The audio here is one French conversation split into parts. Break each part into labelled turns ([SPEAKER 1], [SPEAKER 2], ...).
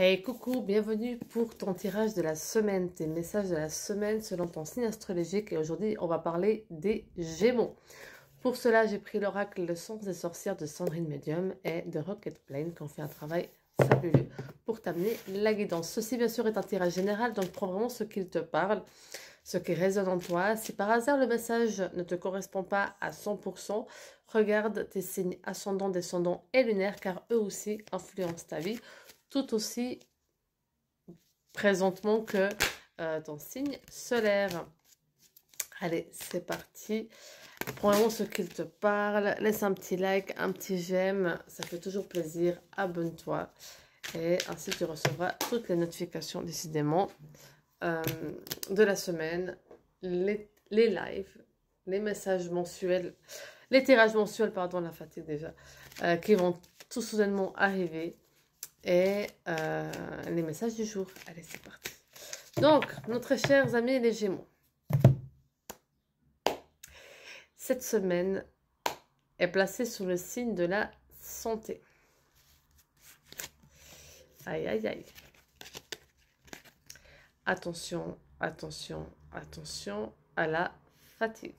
[SPEAKER 1] Hey coucou, bienvenue pour ton tirage de la semaine, tes messages de la semaine selon ton signe astrologique. Et aujourd'hui, on va parler des Gémeaux. Pour cela, j'ai pris l'oracle Le Sens des sorcières de Sandrine Medium et de Rocket Plane qui ont fait un travail fabuleux pour t'amener la guidance. Ceci, bien sûr, est un tirage général, donc prends vraiment ce qu'il te parle, ce qui résonne en toi. Si par hasard le message ne te correspond pas à 100%, regarde tes signes ascendants, descendants et lunaires car eux aussi influencent ta vie tout aussi présentement que ton signe solaire. Allez, c'est parti. Prends vraiment ce qu'il te parle. Laisse un petit like, un petit j'aime. Ça fait toujours plaisir. Abonne-toi. Et ainsi, tu recevras toutes les notifications, décidément, de la semaine. Les lives, les messages mensuels, les tirages mensuels, pardon, la fatigue déjà, qui vont tout soudainement arriver. Et les messages du jour. Allez, c'est parti. Donc, nos très chers amis les Gémeaux. Cette semaine est placée sous le signe de la santé. Aïe, aïe, aïe. Attention, attention, attention à la fatigue.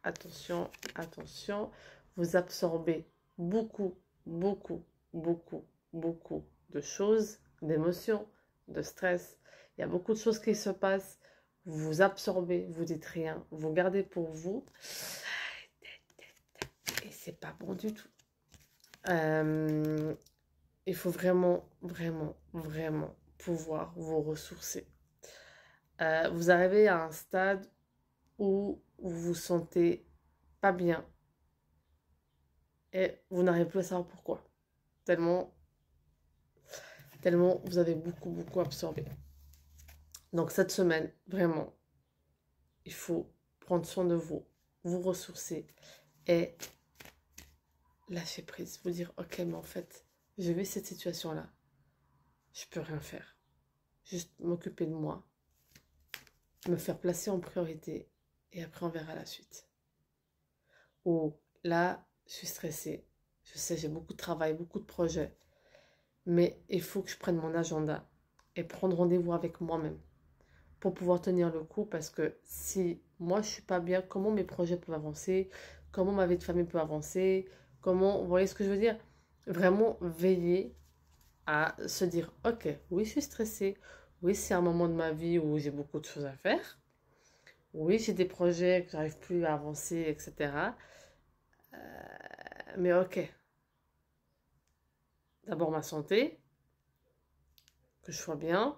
[SPEAKER 1] Attention, attention. Vous absorbez beaucoup, beaucoup, beaucoup, beaucoup de choses, d'émotions, de stress. Il y a beaucoup de choses qui se passent. Vous absorbez, vous dites rien, vous gardez pour vous. Et c'est pas bon du tout. Il faut vraiment, vraiment, vraiment pouvoir vous ressourcer. Vous arrivez à un stade où vous vous sentez pas bien et vous n'arrivez plus à savoir pourquoi. Tellement vous avez beaucoup, beaucoup absorbé. Donc cette semaine, vraiment, il faut prendre soin de vous, vous ressourcer et lâcher prise. Vous dire, ok, mais en fait, je vis cette situation-là. Je peux rien faire. Juste m'occuper de moi, me faire placer en priorité et après on verra la suite. Ou là, je suis stressée. Je sais, j'ai beaucoup de travail, beaucoup de projets. Mais il faut que je prenne mon agenda et prendre rendez-vous avec moi-même pour pouvoir tenir le coup, parce que si moi je suis pas bien, comment mes projets peuvent avancer, comment ma vie de famille peut avancer, comment, vous voyez ce que je veux dire? Vraiment veiller à se dire, ok, oui je suis stressée, oui c'est un moment de ma vie où j'ai beaucoup de choses à faire, oui j'ai des projets que j'arrive plus à avancer, etc. Mais ok, d'abord ma santé, que je sois bien,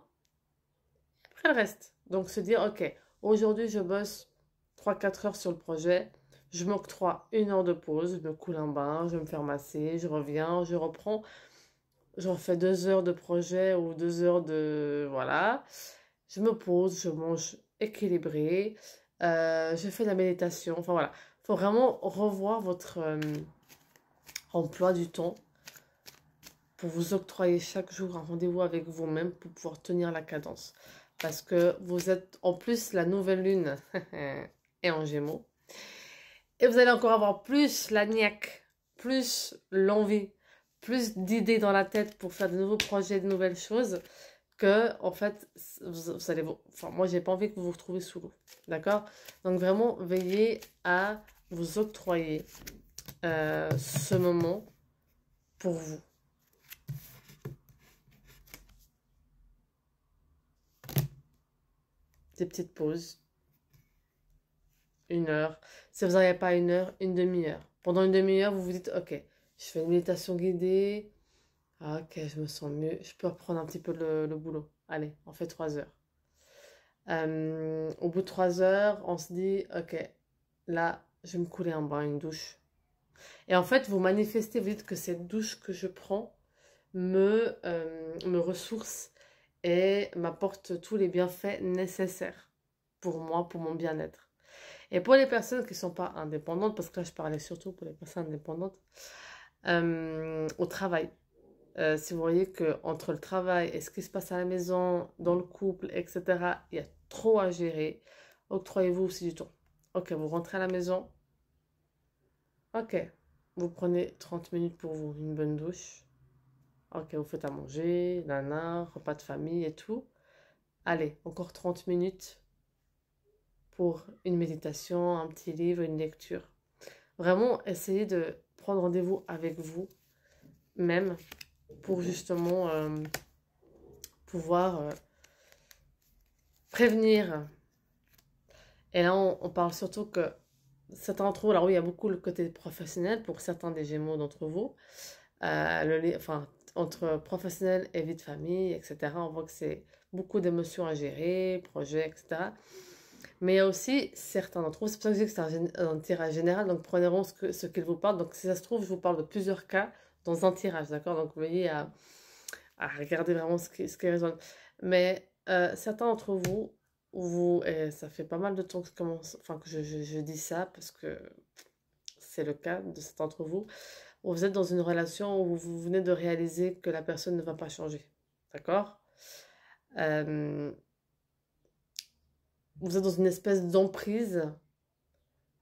[SPEAKER 1] après le reste. Donc se dire, ok, aujourd'hui je bosse 3-4 heures sur le projet, je m'octroie 1 heure de pause, je me coule un bain, je vais me faire masser, je reviens, je reprends, je refais 2 heures de projet ou 2 heures de... Voilà. Je me pose, je mange équilibré, je fais de la méditation, enfin voilà. Il faut vraiment revoir votre emploi du temps pour vous octroyer chaque jour un rendez-vous avec vous-même pour pouvoir tenir la cadence. Parce que vous êtes en plus la nouvelle lune et en Gémeaux. Et vous allez encore avoir plus la niaque, plus l'envie, plus d'idées dans la tête pour faire de nouveaux projets, de nouvelles choses, que en fait, vous allez... Enfin, moi, j'ai pas envie que vous vous retrouvez sous l'eau. D'accord? Donc vraiment, veillez à vous octroyer ce moment pour vous. Des petites pauses. 1 heure. Si vous n'avez pas 1 heure, une demi-heure. Pendant une demi-heure, vous vous dites, ok, je fais une méditation guidée. Ah, ok, je me sens mieux. Je peux reprendre un petit peu le boulot. Allez, on fait 3 heures. Au bout de 3 heures, on se dit, ok, là, je vais me couler un bain, une douche. Et en fait, vous manifestez, vous dites que cette douche que je prends me ressource et m'apporte tous les bienfaits nécessaires pour moi, pour mon bien-être. Et pour les personnes qui ne sont pas indépendantes, parce que là je parlais surtout pour les personnes indépendantes, au travail. Si vous voyez qu'entre le travail et ce qui se passe à la maison, dans le couple, etc., il y a trop à gérer, octroyez-vous aussi du temps. Ok, vous rentrez à la maison. Ok, vous prenez 30 minutes pour vous, une bonne douche. Ok, vous faites à manger, nana, repas de famille et tout. Allez, encore 30 minutes pour une méditation, un petit livre, une lecture. Vraiment, essayez de prendre rendez-vous avec vous même pour justement pouvoir prévenir. Et là, on parle surtout que certains d'entre vous, alors oui, il y a beaucoup le côté professionnel pour certains des Gémeaux d'entre vous, enfin, entre professionnel et vie de famille, etc. On voit que c'est beaucoup d'émotions à gérer, projets, etc. Mais il y a aussi certains d'entre vous, c'est pour ça que je dis que c'est un tirage général, donc prenez vraiment ce qu'il vous parle. Donc si ça se trouve, je vous parle de plusieurs cas dans un tirage, d'accord? Donc vous voyez à regarder vraiment ce qui résonne. Mais certains d'entre vous, et ça fait pas mal de temps que, enfin, que je dis ça, parce que c'est le cas de certains d'entre vous, où vous êtes dans une relation où vous venez de réaliser que la personne ne va pas changer, d'accord? Euh, vous êtes dans une espèce d'emprise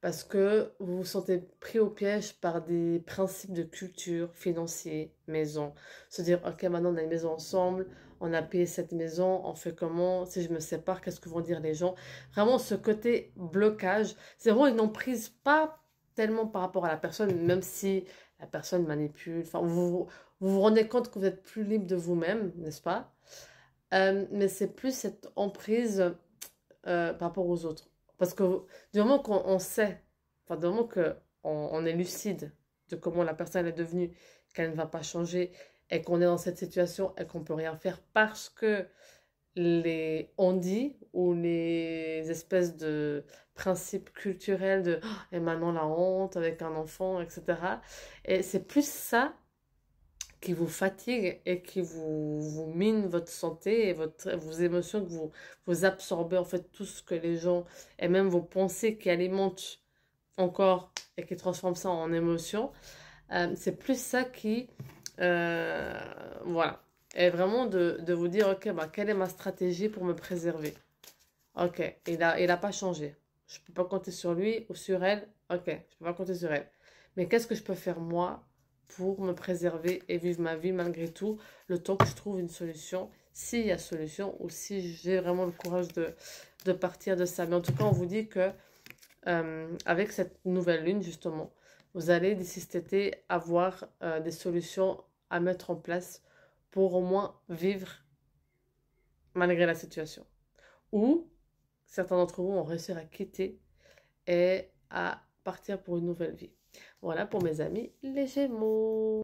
[SPEAKER 1] parce que vous vous sentez pris au piège par des principes de culture, financiers, maison. Se dire, ok, maintenant on a une maison ensemble, on a payé cette maison, on fait comment? Si je me sépare, qu'est-ce que vont dire les gens? Vraiment, ce côté blocage, c'est vraiment une emprise, pas tellement par rapport à la personne, même si la personne manipule. Enfin, vous rendez compte que vous êtes plus libre de vous-même, n'est-ce pas? Mais c'est plus cette emprise par rapport aux autres. Parce que du moment qu'on sait, enfin, du moment qu'on est lucide de comment la personne est devenue, qu'elle ne va pas changer, et qu'on est dans cette situation et qu'on peut rien faire parce que les on-dit ou les espèces de principes culturels de oh, et maintenant la honte avec un enfant, etc. Et c'est plus ça qui vous fatigue et qui vous mine votre santé et vos émotions, que vous absorbez en fait tout ce que les gens et même vos pensées qui alimentent encore et qui transforment ça en émotions. C'est plus ça qui, euh, voilà, est vraiment de vous dire, ok, bah, quelle est ma stratégie pour me préserver? Ok, il a pas changé. Je peux pas compter sur lui ou sur elle. Ok, je peux pas compter sur elle. Mais qu'est-ce que je peux faire moi pour me préserver et vivre ma vie malgré tout, le temps que je trouve une solution, s'il y a solution ou si j'ai vraiment le courage de partir de ça. Mais en tout cas, on vous dit que avec cette nouvelle lune, justement, vous allez d'ici cet été avoir des solutions à mettre en place pour au moins vivre malgré la situation. Ou certains d'entre vous ont réussi à quitter et à partir pour une nouvelle vie. Voilà pour mes amis les Gémeaux.